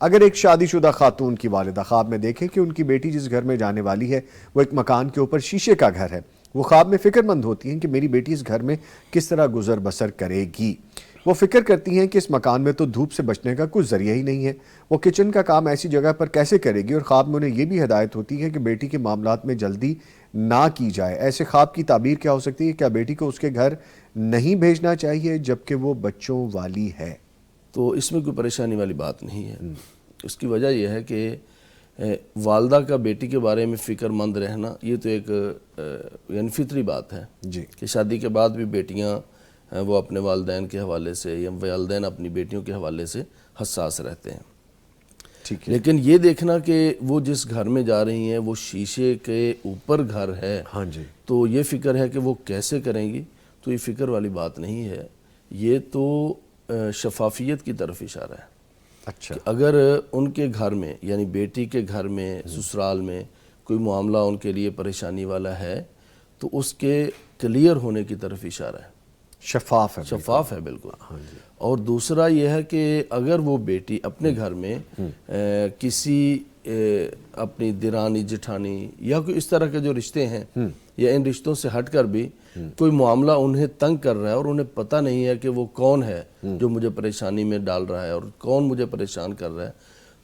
اگر ایک شادی شدہ خاتون کی والدہ خواب میں دیکھے کہ ان کی بیٹی جس گھر میں جانے والی ہے وہ ایک مکان کے اوپر شیشے کا گھر ہے، وہ خواب میں فکر مند ہوتی ہیں کہ میری بیٹی اس گھر میں کس طرح گزر بسر کرے گی۔ وہ فکر کرتی ہیں کہ اس مکان میں تو دھوپ سے بچنے کا کوئی ذریعہ ہی نہیں ہے، وہ کچن کا کام ایسی جگہ پر کیسے کرے گی، اور خواب میں انہیں یہ بھی ہدایت ہوتی ہے کہ بیٹی کے معاملات میں جلدی نہ کی جائے۔ ایسے خواب کی تعبیر کیا ہو سکتی ہے؟ کیا بیٹی کو اس کے گھر نہیں بھیجنا چاہیے جبکہ وہ بچوں والی ہے؟ تو اس میں کوئی پریشانی والی بات نہیں ہے۔ اس کی وجہ یہ ہے کہ والدہ کا بیٹی کے بارے میں فکر مند رہنا یہ تو ایک یعنی فطری بات ہے جی کہ شادی کے بعد بھی بیٹیاں وہ اپنے والدین کے حوالے سے یا والدین اپنی بیٹیوں کے حوالے سے حساس رہتے ہیں۔ ٹھیک ہے، لیکن یہ دیکھنا کہ وہ جس گھر میں جا رہی ہیں وہ شیشے کے اوپر گھر ہے، ہاں جی، تو یہ فکر ہے کہ وہ کیسے کریں گی، تو یہ فکر والی بات نہیں ہے۔ یہ تو شفافیت کی طرف اشارہ ہے اچھا، کہ اگر ان کے گھر میں یعنی بیٹی کے گھر میں سسرال میں کوئی معاملہ ان کے لیے پریشانی والا ہے تو اس کے کلیئر ہونے کی طرف اشارہ ہے، شفاف ہے، شفاف ہے بالکل۔ ہاں جی، اور دوسرا یہ ہے کہ اگر وہ بیٹی اپنے گھر میں کسی اپنی دیرانی جٹھانی یا کوئی اس طرح کے جو رشتے ہیں یا ان رشتوں سے ہٹ کر بھی کوئی معاملہ انہیں تنگ کر رہا ہے اور انہیں پتہ نہیں ہے کہ وہ کون ہے جو مجھے پریشانی میں ڈال رہا ہے اور کون مجھے پریشان کر رہا ہے،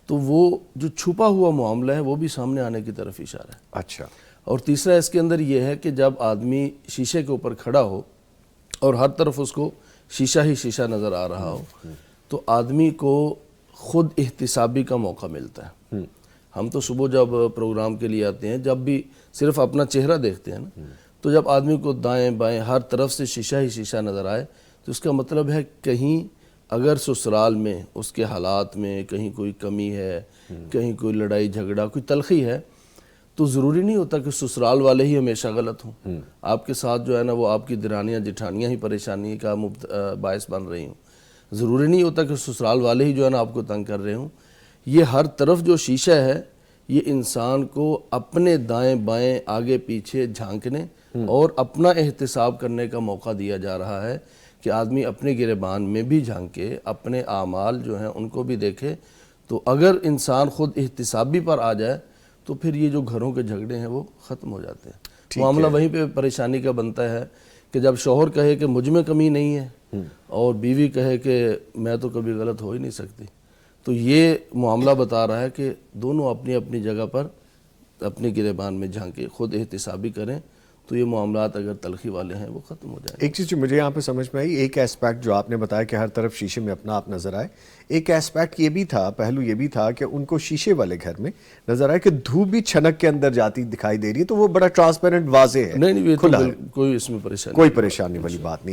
تو وہ جو چھپا ہوا معاملہ ہے وہ بھی سامنے آنے کی طرف اشارہ ہے۔ اچھا، اور تیسرا اس کے اندر یہ ہے کہ جب آدمی شیشے کے اوپر کھڑا ہو اور ہر طرف اس کو شیشہ ہی شیشہ نظر آ رہا ہو تو آدمی کو خود احتسابی کا موقع ملتا ہے۔ ہم تو صبح جب پروگرام کے لیے آتے ہیں جب بھی صرف اپنا چہرہ دیکھتے ہیں نا، تو جب آدمی کو دائیں بائیں ہر طرف سے شیشہ ہی شیشہ نظر آئے تو اس کا مطلب ہے کہیں اگر سسرال میں اس کے حالات میں کہیں کوئی کمی ہے، کہیں کوئی لڑائی جھگڑا کوئی تلخی ہے، تو ضروری نہیں ہوتا کہ سسرال والے ہی ہمیشہ غلط ہوں۔ آپ کے ساتھ جو ہے نا وہ آپ کی درانیاں جٹھانیاں ہی پریشانی کا باعث بن رہی ہوں۔ ضروری نہیں ہوتا کہ سسرال والے ہی جو ہے نا آپ کو تنگ کر رہے ہوں۔ یہ ہر طرف جو شیشہ ہے یہ انسان کو اپنے دائیں بائیں آگے پیچھے جھانکنے اور اپنا احتساب کرنے کا موقع دیا جا رہا ہے کہ آدمی اپنے گریبان میں بھی جھانکے، اپنے اعمال جو ہیں ان کو بھی دیکھے۔ تو اگر انسان خود احتسابی پر آ جائے تو پھر یہ جو گھروں کے جھگڑے ہیں وہ ختم ہو جاتے ہیں۔ معاملہ وہیں پہ پریشانی کا بنتا ہے کہ جب شوہر کہے کہ مجھ میں کمی نہیں ہے اور بیوی کہے کہ میں تو کبھی غلط ہو ہی نہیں سکتی، تو یہ معاملہ بتا رہا ہے کہ دونوں اپنی اپنی جگہ پر اپنے گریبان میں جھانکے خود احتسابی کریں تو یہ معاملات اگر تلخی والے ہیں وہ ختم ہو جائیں۔ ایک چیز جو مجھے یہاں پہ سمجھ میں آئی، ایک ایسپیکٹ جو آپ نے بتایا کہ ہر طرف شیشے میں اپنا آپ نظر آئے، ایک ایسپیکٹ یہ بھی تھا، پہلو یہ بھی تھا کہ ان کو شیشے والے گھر میں نظر آئے کہ دھوپ بھی چھنک کے اندر جاتی دکھائی دے رہی ہے، تو وہ بڑا ٹرانسپیرنٹ واضح ہے، نہیں یہ کھلا ہے، کوئی اس میں پریشانی کوئی پریشانی والی بات نہیں۔